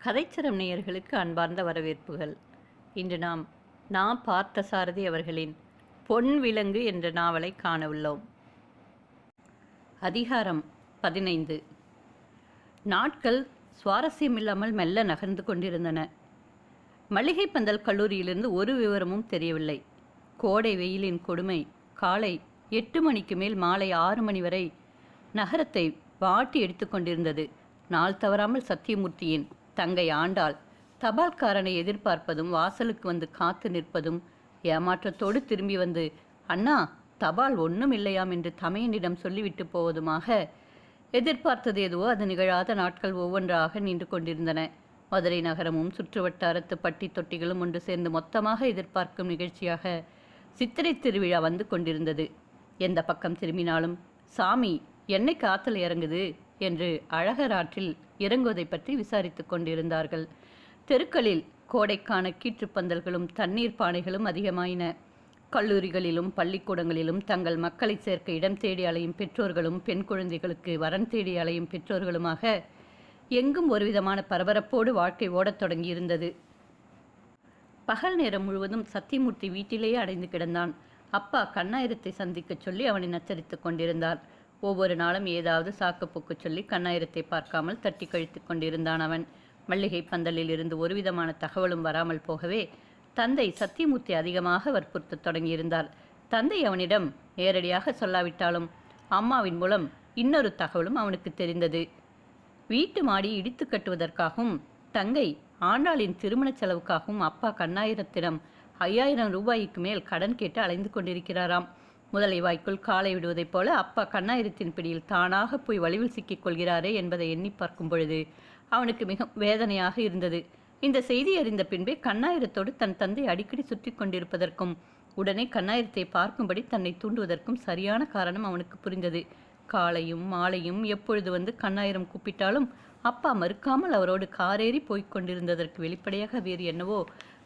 கதைச்சரம் நேயர்களுக்கு அன்பார்ந்த வரவேற்புகள். இன்று நாம் பார்த்தசாரதி அவர்களின் பொன் விலங்கு என்ற நாவலை காண உள்ளோம். அதிகாரம் 15. நாட்கள் சுவாரஸ்யமில்லாமல் மெல்ல நகர்ந்து கொண்டிருந்தன. மளிகை பந்தல் கல்லூரியிலிருந்து ஒரு விவரமும் தெரியவில்லை. கோடை வெயிலின் கொடுமை காலை 8 மணிக்கு மேல் மாலை 6 மணி வரை நகரத்தை வாட்டி எடுத்து கொண்டிருந்தது. நாள் தவறாமல் சத்தியமூர்த்தியின் தங்கை ஆண்டாள் தபால்காரனை எதிர்பார்ப்பதும் வாசலுக்கு வந்து காத்து நிற்பதும், ஏமாற்றத்தோடு திரும்பி வந்து அண்ணா தபால் ஒன்றும் இல்லையாம் என்று தமையனிடம் சொல்லிவிட்டு போவதுமாக எதிர்பார்த்தது எதுவோ அது நிகழாத நாட்கள் ஒவ்வொன்றாக நின்று கொண்டிருந்தன. மதுரை நகரமும் சுற்றுவட்டாரத்து பட்டி தொட்டிகளும் ஒன்று சேர்ந்து மொத்தமாக எதிர்பார்க்கும் நிகழ்ச்சியாக சித்திரை திருவிழா வந்து கொண்டிருந்தது. எந்த பக்கம் திரும்பினாலும் சாமி என்னைக்கு ஆற்றல் இறங்குது என்று அழகராற்றில் இறங்குவதை பற்றி விசாரித்து கொண்டிருந்தார்கள். தெருக்களில் கோடைக்கான கீற்றுப்பந்தல்களும் தண்ணீர் பானைகளும் அதிகமாயின. கல்லூரிகளிலும் பள்ளிக்கூடங்களிலும் தங்கள் மக்களை சேர்க்க இடம் தேடி அலையும் பெற்றோர்களும் பெண் குழந்தைகளுக்கு வரன் தேடி அலையும் பெற்றோர்களுமாக எங்கும் ஒருவிதமான பரபரப்போடு வாழ்க்கை ஓடத் தொடங்கியிருந்தது. பகல் நேரம் முழுவதும் சத்தியமூர்த்தி வீட்டிலேயே அடைந்து கிடந்தான். அப்பா கண்ணாயிரத்தை சந்திக்க சொல்லி அவனை நச்சரித்து கொண்டிருந்தார். ஒவ்வொரு நாளும் ஏதாவது சாக்குப்போக்கு சொல்லி கண்ணாயிரத்தை பார்க்காமல் தட்டி கழித்து கொண்டிருந்தான் அவன். மல்லிகை பந்தலில் இருந்து ஒருவிதமான தகவலும் வராமல் போகவே தந்தை சத்தியமூர்த்தி அதிகமாக வற்புறுத்த தொடங்கியிருந்தார். தந்தை அவனிடம் நேரடியாக சொல்லாவிட்டாலும் அம்மாவின் மூலம் இன்னொரு தகவலும் அவனுக்கு தெரிந்தது. வீட்டு மாடி இடித்து கட்டுவதற்காகவும் தங்கை ஆண்டாளின் திருமண செலவுக்காகவும் அப்பா கண்ணாயிரத்திடம் 5000 ரூபாய்க்கு மேல் கடன் கேட்டு அலைந்து கொண்டிருக்கிறாராம். முதலை வாய்க்குள் காலை விடுவதைப் போல அப்பா கண்ணாயிரத்தின் பிடியில் தானாக போய் வலிவில் சிக்கிக் கொள்கிறாரே என்பதை எண்ணி பார்க்கும் பொழுது அவனுக்கு மிக வேதனையாக இருந்தது. இந்த செய்தி அறிந்த பின்பே கண்ணாயிரத்தோடு தன் தந்தை அடிக்கடி சுற்றி கொண்டிருப்பதற்கும் உடனே கண்ணாயிரத்தை பார்க்கும்படி தன்னை தூண்டுவதற்கும் சரியான காரணம் அவனுக்கு புரிந்தது. காலையும் மாலையும் எப்பொழுது வந்து கண்ணாயிரம் கூப்பிட்டாலும் அப்பா மறுக்காமல் அவரோடு காரேறி போய்க் கொண்டிருந்ததற்கு வெளிப்படையாக வேறு என்னவோ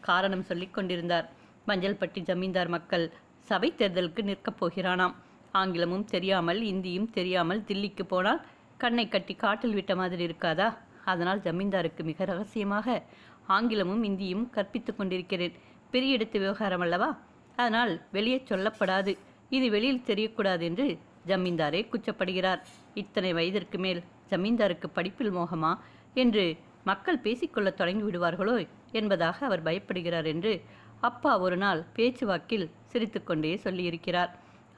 காரணம் சொல்லிக் கொண்டிருந்தார். மஞ்சள்பட்டி ஜமீன்தார் மக்கள் சபை தேர்தலுக்கு நிற்கப் போகிறானாம். ஆங்கிலமும் தெரியாமல் இந்தியும் தெரியாமல் தில்லிக்கு போனால் கண்ணை கட்டி காட்டில் விட்ட மாதிரி இருக்காதா? அதனால் ஜமீன்தாருக்கு மிக ரகசியமாக ஆங்கிலமும் இந்தியும் கற்பித்து கொண்டிருக்கிறேன். பெரிய இடத்து விவகாரம் அல்லவா, அதனால் வெளியே சொல்லப்படாது, இது வெளியில் தெரியக்கூடாது என்று ஜமீன்தாரே குச்சப்படுகிறார். இத்தனை வயதிற்கு மேல் ஜமீன்தாருக்கு படிப்பில் மோகமா என்று மக்கள் பேசிக்கொள்ள தொடங்கி விடுவார்களோ என்பதாக அவர் பயப்படுகிறார் என்று அப்பா ஒரு நாள் பேச்சுவாக்கில் சிரித்துக்கொண்டே சொல்லியிருக்கிறார்.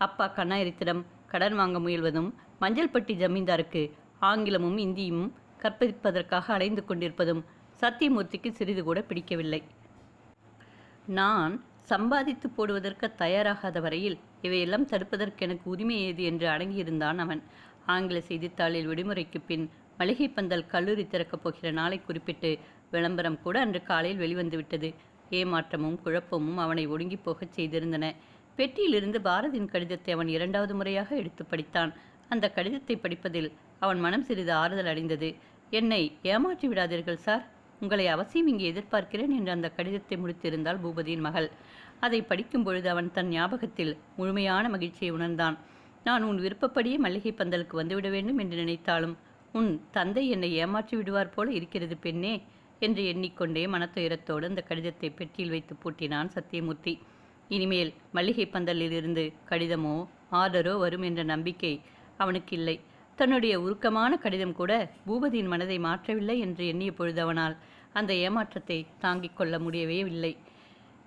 அப்பா கண்ணாயிரத்திடம் கடன் வாங்க முயல்வதும் மஞ்சள்பட்டி ஜமீன்தாருக்கு ஆங்கிலமும் இந்தியும் கற்பிப்பதற்காக அலைந்து கொண்டிருப்பதும் சத்தியமூர்த்திக்கு சிறிது கூட பிடிக்கவில்லை. நான் சம்பாதித்து போடுவதற்கு தயாராகாத வரையில் இவையெல்லாம் தடுப்பதற்கு எனக்கு உரிமை ஏது என்று அடங்கியிருந்தான் அவன். ஆங்கில செய்தித்தாளில் விடுமுறைக்கு பின் மளிகை பந்தல் கல்லூரி திறக்கப் போகிற நாளை குறிப்பிட்டு விளம்பரம் கூட அன்று காலையில் வெளிவந்துவிட்டது. ஏமாற்றமும் குழப்பமும் அவனை ஒடுங்கி போகச் செய்திருந்தன. பெட்டியிலிருந்து பாரதியின் கடிதத்தை அவன் 2வது முறையாக எடுத்து படித்தான். அந்த கடிதத்தை படிப்பதில் அவன் மனம் சிறிது ஆறுதல் அடைந்தது. என்னை ஏமாற்றி விடாதீர்கள் சார், உங்களை அவசியம் இங்கே எதிர்பார்க்கிறேன் என்று அந்த கடிதத்தை முடித்திருந்தாள் பூபதியின் மகள். அதை படிக்கும் பொழுது அவன் தன் ஞாபகத்தில் முழுமையான மகிழ்ச்சியை உணர்ந்தான். நான் உன் விருப்பப்படியே மல்லிகை பந்தலுக்கு வந்துவிட வேண்டும் என்று நினைத்தாலும் உன் தந்தை என்னை ஏமாற்றி விடுவார் போல இருக்கிறது பெண்ணே என்று எண்ணிக்கொண்டே மனத்துயரத்தோடு அந்த கடிதத்தை பெட்டியில் வைத்து பூட்டினான் சத்தியமூர்த்தி. இனிமேல் மல்லிகை பந்தலில் இருந்து கடிதமோ ஆர்டரோ வரும் என்ற நம்பிக்கை அவனுக்கு இல்லை. தன்னுடைய உருக்கமான கடிதம் கூட பூபதியின் மனதை மாற்றவில்லை என்று எண்ணிய பொழுது அவனால் அந்த ஏமாற்றத்தை தாங்கிக் கொள்ள முடியவே இல்லை.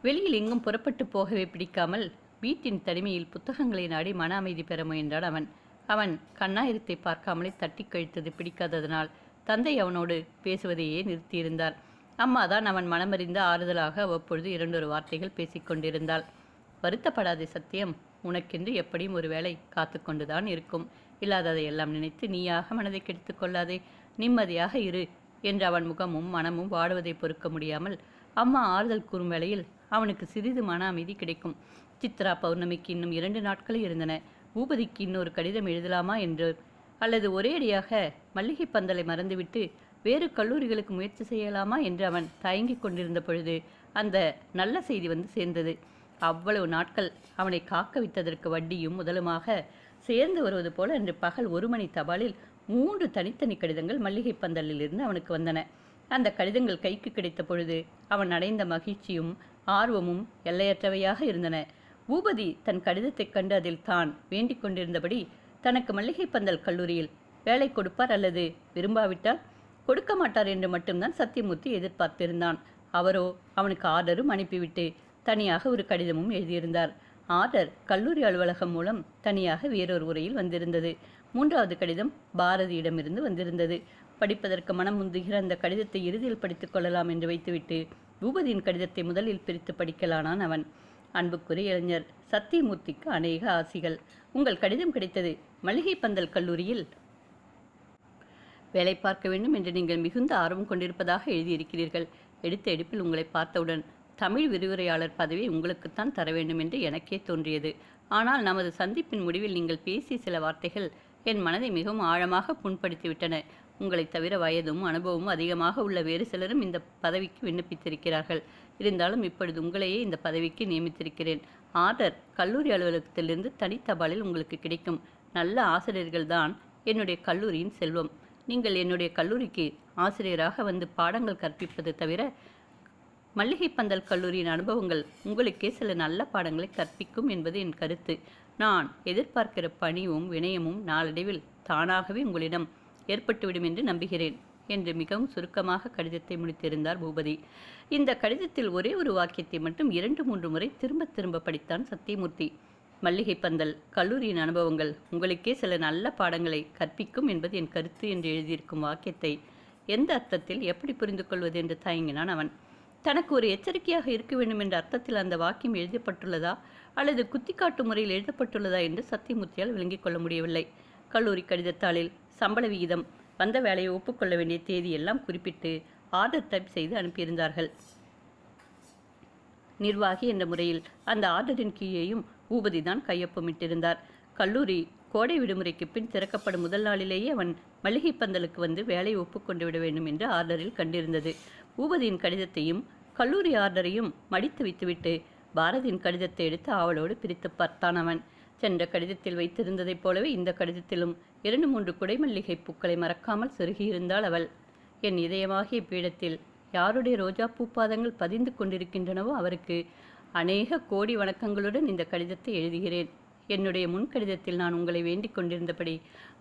வெளியில் எங்கும் புறப்பட்டு போகவே பிடிக்காமல் வீட்டின் தனிமையில் புத்தகங்களை நாடி மன அமைதி பெற முயன்றான் அவன். அவன் கண்ணாயிரத்தை பார்க்காமலே தட்டி கழித்தது பிடிக்காததனால் தந்தை அவனோடு பேசுவதையே நிறுத்தியிருந்தார். அம்மாதான் அவன் மனமறிந்த ஆறுதலாக அவ்வப்பொழுது 2 வார்த்தைகள் பேசிக்கொண்டிருந்தாள். வருத்தப்படாதே சத்தியம், உனக்கென்று எப்படியும் ஒரு வேளை காத்து கொண்டுதான் இருக்கும். இல்லாததை எல்லாம் நினைத்து நீயாக மனதை கெடுத்து கொள்ளாதே, நிம்மதியாக இரு என்று அவன் முகமும் மனமும் வாடுவதை பொறுக்க முடியாமல் அம்மா ஆறுதல் கூறும் வேளையில் அவனுக்கு சிறிது மன அமைதி கிடைக்கும். சித்ரா பௌர்ணமிக்கு இன்னும் 2 நாட்களே இருந்தன. பூபதிக்கு இன்னொரு கடிதம் எழுதலாமா என்று, அல்லது ஒரேடியாக மல்லிகை பந்தலை மறந்துவிட்டு வேறு கல்லூரிகளுக்கு முயற்சி செய்யலாமா என்று அவன் தயங்கிக் கொண்டிருந்த பொழுது அந்த நல்ல செய்தி வந்து சேர்ந்தது. அவ்வளவு நாட்கள் அவனை காக்க வைத்ததற்கு வட்டியும் முதலுமாக சேர்ந்து வருவது போல இன்று பகல் 1 மணி தபாலில் 3 தனித்தனி கடிதங்கள் மல்லிகை பந்தலில் இருந்து அவனுக்கு வந்தன. அந்த கடிதங்கள் கைக்கு கிடைத்த பொழுது அவன் அடைந்த மகிழ்ச்சியும் ஆர்வமும் எல்லையற்றவையாக இருந்தன. பூபதி தன் கடிதத்தைக் கண்டு அதில் தான் வேண்டிக் கொண்டிருந்தபடி தனக்கு மல்லிகை பந்தல் கல்லூரியில் வேலை கொடுப்பார் அல்லது விரும்பாவிட்டால் கொடுக்க மாட்டார் என்று மட்டும்தான் சத்தியமூர்த்தி எதிர்பார்த்திருந்தான். அவரோ அவனுக்கு ஆர்டரும் அனுப்பிவிட்டு தனியாக ஒரு கடிதமும் எழுதியிருந்தார். ஆர்டர் கல்லூரி அலுவலகம் மூலம் தனியாக வேறொரு உரையில் வந்திருந்தது. 3வது கடிதம் பாரதியிடமிருந்து வந்திருந்தது. படிப்பதற்கு மனம் முந்துகிற அந்த கடிதத்தை இறுதியில் படித்துக் கொள்ளலாம் என்று வைத்துவிட்டு பூபதியின் கடிதத்தை முதலில் பிரித்து படிக்கலானான் அவன். அன்புக்குரிய இளைஞர் சத்தியமூர்த்திக்கு அநேக ஆசிகள். உங்கள் கடிதம் கிடைத்தது. மல்லிகை பந்தல் கல்லூரியில் வேலை பார்க்க வேண்டும் என்று நீங்கள் மிகுந்த ஆர்வம் கொண்டிருப்பதாக எழுதியிருக்கிறீர்கள். எடுத்த எடுப்பில் உங்களை பார்த்தவுடன் தமிழ் விரிவுரையாளர் பதவியை உங்களுக்குத்தான் தர வேண்டும் என்று எனக்கே தோன்றியது. ஆனால் நமது சந்திப்பின் முடிவில் நீங்கள் பேசிய சில வார்த்தைகள் என் மனதை மிகவும் ஆழமாக புண்படுத்திவிட்டன. உங்களை தவிர வயதும் அனுபவமும் அதிகமாக உள்ள வேறு சிலரும் இந்த பதவிக்கு விண்ணப்பித்திருக்கிறார்கள். இருந்தாலும் இப்பொழுது உங்களையே இந்த பதவிக்கு நியமித்திருக்கிறேன். ஆர்டர் கல்லூரி அலுவலகத்திலிருந்து தனித்தபாலில் உங்களுக்கு கிடைக்கும். நல்ல ஆசிரியர்கள்தான் என்னுடைய கல்லூரியின் செல்வம். நீங்கள் என்னுடைய கல்லூரிக்கு ஆசிரியராக வந்து பாடங்கள் கற்பிப்பது தவிர மல்லிகை பந்தல் கல்லூரியின் அனுபவங்கள் உங்களுக்கே சில நல்ல பாடங்களை கற்பிக்கும் என்பது என் கருத்து. நான் எதிர்பார்க்கிற பணிவும் வினயமும் நாளடைவில் தானாகவே உங்களிடம் ஏற்பட்டுவிடும் என்று நம்புகிறேன் என்று மிகவும் சுருக்கமாக கடிதத்தை முடித்திருந்தார் பூபதி. இந்த கடிதத்தில் ஒரே ஒரு வாக்கியத்தை மட்டும் 2-3 முறை திரும்ப திரும்ப படித்தான் சத்தியமூர்த்தி. மல்லிகை பந்தல் கல்லூரியின் அனுபவங்கள் உங்களுக்கே சில நல்ல பாடங்களை கற்பிக்கும் என்பது என் கருத்து என்று எழுதியிருக்கும் வாக்கியத்தை எந்த அர்த்தத்தில் எப்படி புரிந்து கொள்வது என்று தயங்கினான் அவன். தனக்கு ஒரு எச்சரிக்கையாக இருக்க வேண்டும் என்ற அர்த்தத்தில் அந்த வாக்கியம் எழுதப்பட்டுள்ளதா அல்லது குத்திக்காட்டு முறையில் எழுதப்பட்டுள்ளதா என்று சத்தியமூர்த்தியால் விளங்கிக் கொள்ள முடியவில்லை. கல்லூரி கடிதத்தாளில் சம்பள விகிதம், வந்த வேலையை ஒப்புக்கொள்ள வேண்டிய தேதி எல்லாம் குறிப்பிட்டு ஆர்டர் டைப் செய்து அனுப்பியிருந்தார்கள். நிர்வாகி என்ற முறையில் அந்த ஆர்டரின் கீழேயும் பூபதி தான் கையொப்பமிட்டிருந்தார். கல்லூரி கோடை விடுமுறைக்கு பின் திறக்கப்படும் முதல் நாளிலேயே அவன் மல்லிகை பந்தலுக்கு வந்து வேலையை ஒப்புக்கொண்டு விட வேண்டும் என்று ஆர்டரில் கண்டிருந்தது. பூபதியின் கடிதத்தையும் கல்லூரி ஆர்டரையும் மடித்து வைத்துவிட்டு பாரதியின் கடிதத்தை எடுத்து ஆவலோடு பிரித்து பார்த்தான் அவன். சென்ற கடிதத்தில் வைத்திருந்ததைப் போலவே இந்த கடிதத்திலும் 2-3 குடைமல்லிகை பூக்களை மறக்காமல் செருகியிருந்தாள் அவள். என் இதயமாகிய பீடத்தில் யாருடைய ரோஜா பூப்பாதங்கள் பதிந்து கொண்டிருக்கின்றனவோ அவருக்கு அநேக கோடி வணக்கங்களுடன் இந்த கடிதத்தை எழுதுகிறேன். என்னுடைய முன் கடிதத்தில் நான் உங்களை வேண்டிக் கொண்டிருந்தபடி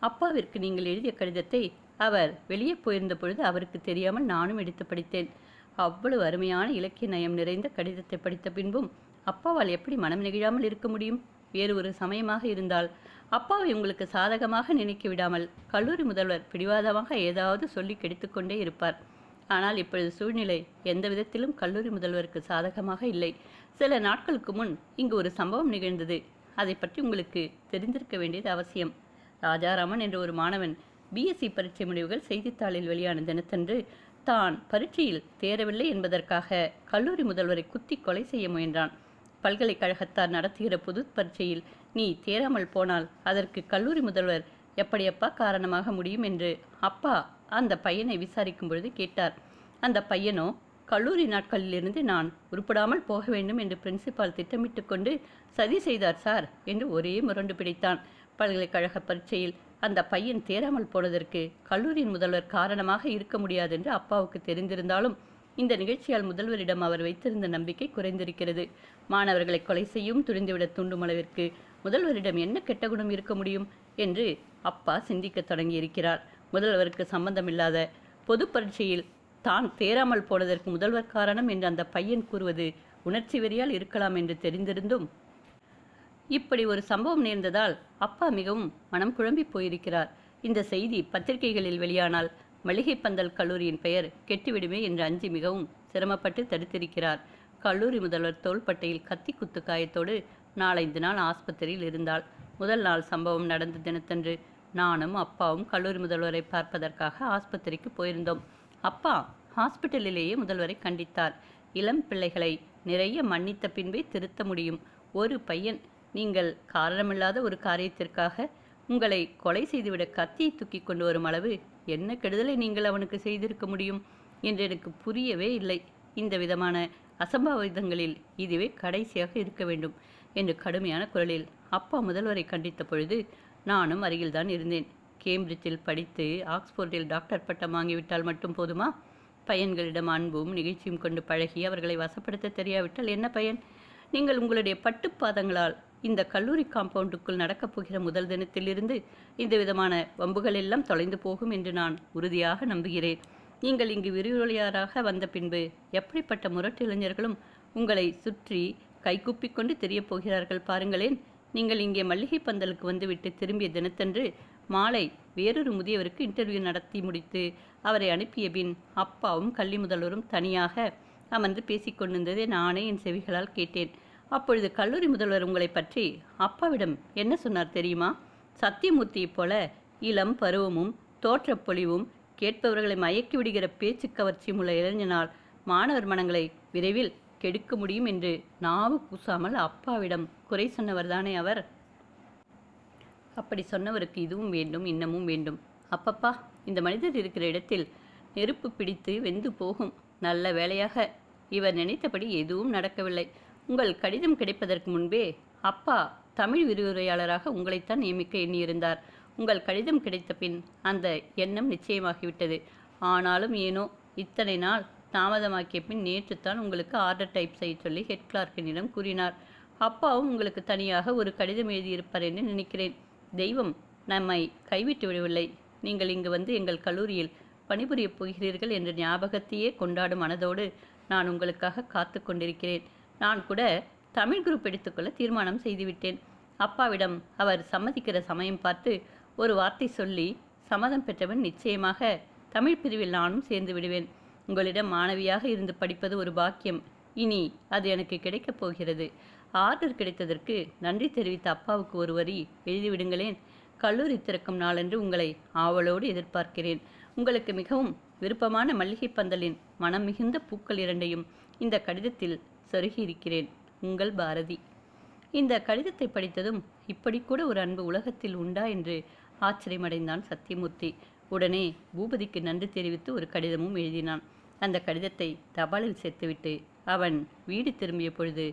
அப்பாவிற்கு நீங்கள் எழுதிய கடிதத்தை அவர் வெளியே போயிருந்த பொழுது அவருக்கு தெரியாமல் நானும் எடுத்து படித்தேன். அவ்வளவு அருமையான இலக்கிய நயம் நிறைந்த கடிதத்தை படித்த பின்பும் அப்பாவால் எப்படி மனம் நெகிழாமல் இருக்க முடியும்? வேறு ஒரு சமயமாக இருந்தால் அப்பாவை உங்களுக்கு சாதகமாக நினைக்க விடாமல் கல்லூரி முதல்வர் பிடிவாதமாக ஏதாவது சொல்லி கெடுத்துக்கொண்டே இருப்பார். ஆனால் இப்பொழுது சூழ்நிலை எந்த விதத்திலும் கல்லூரி முதல்வருக்கு சாதகமாக இல்லை. சில நாட்களுக்கு முன் இங்கு ஒரு சம்பவம் நிகழ்ந்தது. அதை பற்றி உங்களுக்கு தெரிந்திருக்க வேண்டியது அவசியம். ராஜாராமன் என்ற ஒரு மாணவன் பிஎஸ்சி பரீட்சை முடிவுகள் செய்தித்தாளில் வெளியான தினத்தன்று தான் பரீட்சையில் தேரவில்லை என்பதற்காக கல்லூரி முதல்வரை குத்தி கொலை செய்ய முயன்றான். பல்கலைக்கழகத்தார் நடத்துகிற பொது பரீட்சையில் நீ தேராமல் போனால் அதற்கு கல்லூரி முதல்வர் எப்படியப்பா காரணமாக முடியும் என்று அப்பா அந்த பையனை விசாரிக்கும் பொழுது கேட்டார். அந்த பையனோ கல்லூரி நாட்களிலிருந்து நான் உருப்படாமல் போக வேண்டும் என்று பிரின்சிபால் திட்டமிட்டு கொண்டு சதி செய்தார் சார் என்று ஒரே முரண்டு பிடித்தான். பல்கலைக்கழக பரீட்சையில் அந்த பையன் தேராமல் போனதற்கு கல்லூரியின் முதல்வர் காரணமாக இருக்க முடியாது என்று அப்பாவுக்கு தெரிந்திருந்தாலும் இந்த நிகழ்ச்சியால் முதல்வரிடம் அவர் வைத்திருந்த நம்பிக்கை குறைந்திருக்கிறது. மாணவர்களை கொலை செய்யும் துணிந்துவிட தூண்டும் அளவிற்கு முதல்வரிடம் என்ன கெட்ட குணம் இருக்க முடியும் என்று அப்பா சிந்திக்க தொடங்கியிருக்கிறார். முதல்வருக்கு சம்பந்தமில்லாத பொது பரீட்சையில் தான் தேராமல் போனதற்கு முதல்வர் காரணம் என்று அந்த பையன் கூறுவது உணர்ச்சி வெறியால் இருக்கலாம் என்று தெரிந்திருந்தும் இப்படி ஒரு சம்பவம் நேர்ந்ததால் அப்பா மிகவும் மனம் குழம்பி போயிருக்கிறார். இந்த செய்தி பத்திரிகைகளில் வெளியானால் மல்லிகை பந்தல் கல்லூரியின் பெயர் கெட்டுவிடுமே என்று அஞ்சி மிகவும் சிரமப்பட்டு தடுத்திருக்கிறார். கல்லூரி முதல்வர் தோள்பட்டையில் கத்தி குத்து காயத்தோடு 4-5 நாள் ஆஸ்பத்திரியில் இருந்தாள். முதல் நாள் சம்பவம் நடந்த தினத்தன்று நானும் அப்பாவும் கல்லூரி முதல்வரை பார்ப்பதற்காக ஆஸ்பத்திரிக்கு போயிருந்தோம். அப்பா ஹாஸ்பிட்டலிலேயே முதல்வரை கண்டித்தார். இளம் பிள்ளைகளை நிறைய மன்னித்த பின்பே திருத்த முடியும். ஒரு பையன் நீங்கள் காரணமில்லாத ஒரு காரியத்திற்காக உங்களை கொலை செய்துவிட கத்தியை தூக்கி கொண்டு வரும் அளவு என்ன கெடுதலை நீங்கள் அவனுக்கு செய்திருக்க முடியும் என்று எனக்கு புரியவே இல்லை. இந்த விதமான அசம்பாவிதங்களில் இதுவே கடைசியாக இருக்க வேண்டும் என்று கடுமையான குரலில் அப்பா முதல்வரை கண்டித்த பொழுது நானும் அருகில்தான் இருந்தேன். கேம்பிரிட்ஜில் படித்து ஆக்ஸ்போர்டில் டாக்டர் பட்டம் வாங்கிவிட்டால் மட்டும் போதுமா? பையன்களிடம் அன்பும் நிகழ்ச்சியும் கொண்டு பழகி அவர்களை வசப்படுத்த தெரியாவிட்டால் என்ன பயன்? நீங்கள் உங்களுடைய பட்டுப்பாதங்களால் இந்த கல்லூரி காம்பவுண்டுக்குள் நடக்கப் போகிற முதல் தினத்திலிருந்து இந்த விதமான வம்புகள் எல்லாம் தொலைந்து போகும் என்று நான் உறுதியாக நம்புகிறேன். நீங்கள் இங்கு விரிவுரையாராக வந்த பின்பு எப்படிப்பட்ட முரட்டு இளைஞர்களும் உங்களை சுற்றி கைகூப்பிக் கொண்டு தெரியப் போகிறார்கள் பாருங்களேன். நீங்கள் இங்கே மல்லிகை பந்தலுக்கு வந்துவிட்டு திரும்பிய தினத்தன்று மாலை வேறொரு முதியவருக்கு இன்டர்வியூ நடத்தி முடித்து அவரை அனுப்பிய பின் அப்பாவும் கல்வி முதல்வரும் தனியாக அமர்ந்து பேசிக்கொண்டிருந்ததை நானே என் செவிகளால் கேட்டேன். அப்பொழுது கல்லூரி முதல்வர் உங்களை பற்றி அப்பாவிடம் என்ன சொன்னார் தெரியுமா? சத்தியமூர்த்தியைப் போல இளம் பருவமும் தோற்றப்பொழிவும் கேட்பவர்களை மயக்கி விடுகிற பேச்சு கவர்ச்சியும் உள்ள இளைஞனால் மாணவர் மனங்களை விரைவில் கெடுக்க முடியும் என்று நாவு கூசாமல் அப்பாவிடம் குறை சொன்னவர்தானே அவர். அப்படி சொன்னவருக்கு இதுவும் வேண்டும் இன்னமும் வேண்டும். அப்பப்பா, இந்த மனிதர் இருக்கிற இடத்தில் நெருப்பு பிடித்து வெந்து போகும். நல்ல வேளையாக இவர் நினைத்தபடி எதுவும் நடக்கவில்லை. உங்கள் கடிதம் கிடைப்பதற்கு முன்பே அப்பா தமிழ் விரிவுரையாளராக உங்களைத்தான் நியமிக்க எண்ணியிருந்தார். உங்கள் கடிதம் கிடைத்த பின் அந்த எண்ணம் நிச்சயமாகிவிட்டது. ஆனாலும் ஏனோ இத்தனை நாள் தாமதமாக்கிய பின் நேற்றுத்தான் உங்களுக்கு ஆர்டர் டைப் செய்ய சொல்லி ஹெட் கிளார்க்கினிடம் கூறினார். அப்பாவும் உங்களுக்கு தனியாக ஒரு கடிதம் எழுதியிருப்பார் என்று நினைக்கிறேன். தெய்வம் நம்மை கைவிட்டு விடவில்லை. நீங்கள் இங்கு வந்து எங்கள் கல்லூரியில் பணிபுரியப் போகிறீர்கள் என்ற ஞாபகத்தையே கொண்டாடும் மனதோடு நான் உங்களுக்காக காத்து கொண்டிருக்கிறேன். நான் கூட தமிழ் குரூப் எடுத்துக்கொள்ள தீர்மானம் செய்துவிட்டேன். அப்பாவிடம் அவர் சம்மதிக்கிற சமயம் பார்த்து ஒரு வார்த்தை சொல்லி சம்மதம் பெற்றவன் நிச்சயமாக தமிழ் பிரிவில் நானும் சேர்ந்து விடுவேன். உங்களிடம் மாணவியாக இருந்து படிப்பது ஒரு பாக்கியம். இனி அது எனக்கு கிடைக்கப் போகிறது. ஆர்டர் கிடைத்ததற்கு நன்றி தெரிவித்த அப்பாவுக்கு ஒரு வரி எழுதிவிடுங்களேன். கல்லூரி திறக்கும் நாளன்று உங்களை ஆவலோடு எதிர்பார்க்கிறேன். உங்களுக்கு மிகவும் விருப்பமான மல்லிகை பந்தலின் மனம் மிகுந்த பூக்கள் இரண்டையும் இந்த கடிதத்தில் சொருகியிருக்கிறேன். உங்கள் பாரதி. இந்த கடிதத்தை படித்ததும் இப்படி கூட ஒரு அன்பு உலகத்தில் உண்டா என்று ஆச்சரியமடைந்தான் சத்தியமூர்த்தி. உடனே பூபதிக்கு நன்றி தெரிவித்து ஒரு கடிதமும் எழுதினான். அந்த கடிதத்தை தபாலில் சேர்த்துவிட்டு அவன் வீடு திரும்பிய பொழுது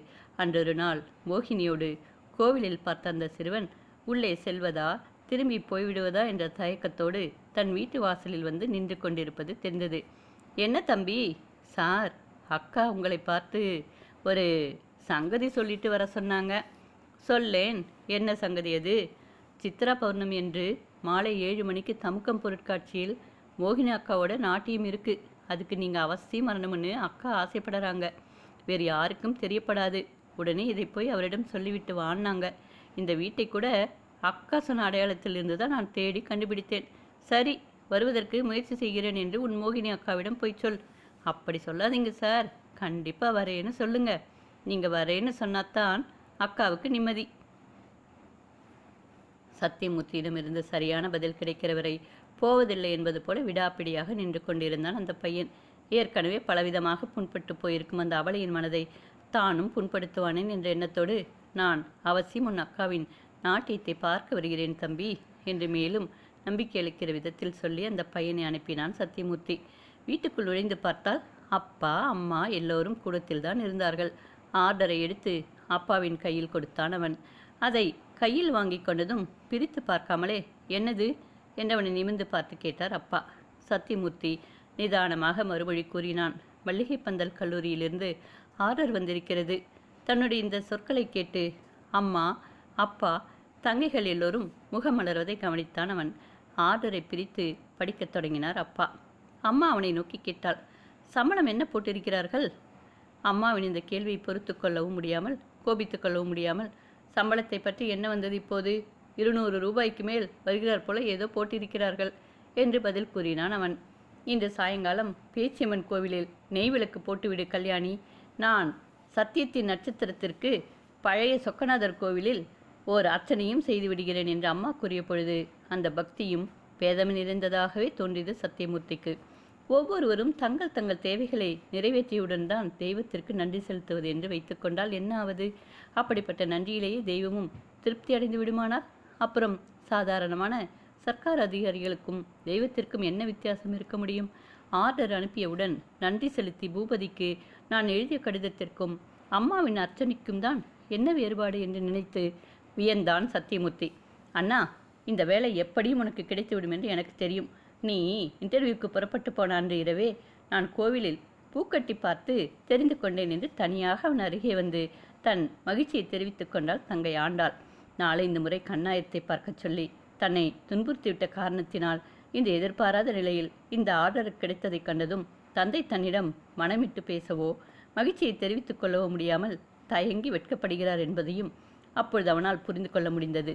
அன்றொரு நாள் மோகினியோடு கோவிலில் பார்த்த அந்த சிறுவன் உள்ளே செல்வதா திரும்பி போய்விடுவதா என்ற தயக்கத்தோடு தன் வீட்டு வாசலில் வந்து நின்று கொண்டிருப்பது தெரிந்தது. என்ன தம்பி? சார், அக்கா உங்களை பார்த்து ஒரு சங்கதி சொல்லிட்டு வர சொன்னாங்க. சொல்லேன். என்ன சங்கதி அது? சித்ரா பௌர்ணமி என்று மாலை 7 மணிக்கு தமுக்கம் பொருட்காட்சியில் மோகினி அக்காவோட நாட்டியம் இருக்கு. அதுக்கு நீங்கள் அவசியம் வரணும்னு அக்கா ஆசைப்படுறாங்க. வேறு யாருக்கும் தெரியப்படாது. உடனே இதை போய் அவரிடம் சொல்லிவிட்டு வான்னாங்க. இந்த வீட்டை கூட அக்கா சொன்ன அடையாளத்தில் இருந்து தான் நான் தேடி கண்டுபிடித்தேன். சரி, வருவதற்கு முயற்சி செய்கிறேன் என்று உன் மோகினி அக்காவிடம் போய் சொல். அப்படி சொல்லாதீங்க சார், கண்டிப்பாக வரேன்னு சொல்லுங்க. நீங்கள் வரேன்னு சொன்னாத்தான் அக்காவுக்கு நிம்மதி. சத்தியமூர்த்தியிடமிருந்து சரியான பதில் கிடைக்கிற வரை போவதில்லை என்பது போல விடாப்பிடியாக நின்று கொண்டிருந்தான் அந்த பையன். ஏற்கனவே பலவிதமாக புண்பட்டு போயிருக்கும் அந்த அவளையின் மனதை தானும் புண்படுத்துவானேன் என்ற எண்ணத்தோடு நான் அவசியம் உன் அக்காவின் நாட்டியத்தை பார்க்க வருகிறேன் தம்பி என்று மேலும் நம்பிக்கை அளிக்கிற விதத்தில் சொல்லி அந்த பையனை அனுப்பினான் சத்தியமூர்த்தி. வீட்டுக்குள் நுழைந்து பார்த்தால் அப்பா அம்மா எல்லோரும் கூடத்தில் தான் இருந்தார்கள். ஆர்டரை எடுத்து அப்பாவின் கையில் கொடுத்தான் அவன். அதை கையில் வாங்கி கொண்டதும் பிரித்து பார்க்காமலே என்னது என்றவனை நிமிர்ந்து பார்த்து கேட்டார் அப்பா. சத்தியமூர்த்தி நிதானமாக மறுமொழி கூறினான். மல்லிகை பந்தல் கல்லூரியிலிருந்து ஆர்டர் வந்திருக்கிறது. தன்னுடைய இந்த சொற்களை கேட்டு அம்மா அப்பா தங்கைகள் எல்லோரும் முகமலர்வதை கவனித்தான் அவன். ஆர்டரை பிரித்து படிக்கத் தொடங்கினார் அப்பா. அம்மா அவனை நோக்கி கேட்டாள், சம்பளம் என்ன போட்டிருக்கிறார்கள்? அம்மாவின் இந்த கேள்வியை பொறுத்து கொள்ளவும் முடியாமல் கோபித்து கொள்ளவும் முடியாமல், சம்பளத்தை பற்றி என்ன வந்தது இப்போது? 200 ரூபாய்க்கு மேல் வருகிறார் போல ஏதோ போட்டிருக்கிறார்கள் என்று பதில் கூறினான் அவன். இன்று சாயங்காலம் பேச்சியம்மன் கோவிலில் நெய் விளக்கு போட்டுவிடு கல்யாணி. நான் சத்தியத்தின் நட்சத்திரத்திற்கு பழைய சொக்கநாதர் கோவிலில் ஓர் அர்ச்சனையும் செய்து விடுகிறேன் என்று அம்மா கூறிய பொழுது அந்த பக்தியும் பேதம் நிறைந்ததாகவே தோன்றியது சத்தியமூர்த்திக்கு. ஒவ்வொருவரும் தங்கள் தங்கள் தேவைகளை நிறைவேற்றியவுடன் தான் தெய்வத்திற்கு நன்றி செலுத்துவது என்று வைத்துக்கொண்டால் என்ன ஆவது? அப்படிப்பட்ட நன்றியிலேயே தெய்வமும் திருப்தி அடைந்து விடுமானால் அப்புறம் சாதாரணமான சர்க்கார் அதிகாரிகளுக்கும் தெய்வத்திற்கும் என்ன வித்தியாசம் இருக்க முடியும்? ஆர்டர் அனுப்பியவுடன் நன்றி செலுத்தி பூபதிக்கு நான் எழுதிய கடிதத்திற்கும் அம்மாவின் அர்ச்சனைக்கும் தான் என்ன வேறுபாடு என்று நினைத்து வியந்தான் சத்தியமூர்த்தி. அண்ணா, இந்த வேலை எப்படியும் உனக்கு கிடைத்துவிடும் என்று எனக்கு தெரியும். நீ இன்டர்வியூக்கு புறப்பட்டு போன அன்று இரவே நான் கோவிலில் பூக்கட்டி பார்த்து தெரிந்து கொண்டேன் என்று தனியாக அவன் அருகே வந்து தன் மகிழ்ச்சியை தெரிவித்துக் கொண்டாள் தங்கை ஆண்டாள். 4-5 முறை கண்ணாயத்தை பார்க்கச் சொல்லி தன்னை துன்புறுத்திவிட்ட காரணத்தினால் இந்த எதிர்பாராத நிலையில் இந்த ஆர்டர் கிடைத்ததைக் கண்டதும் தந்தை தன்னிடம் மனமிட்டு பேசவோ மகிழ்ச்சியை தெரிவித்துக் கொள்ளவோ முடியாமல் தயங்கி வெட்கப்படுகிறார் என்பதையும் அப்பொழுது அவனால் புரிந்து கொள்ள முடிந்தது.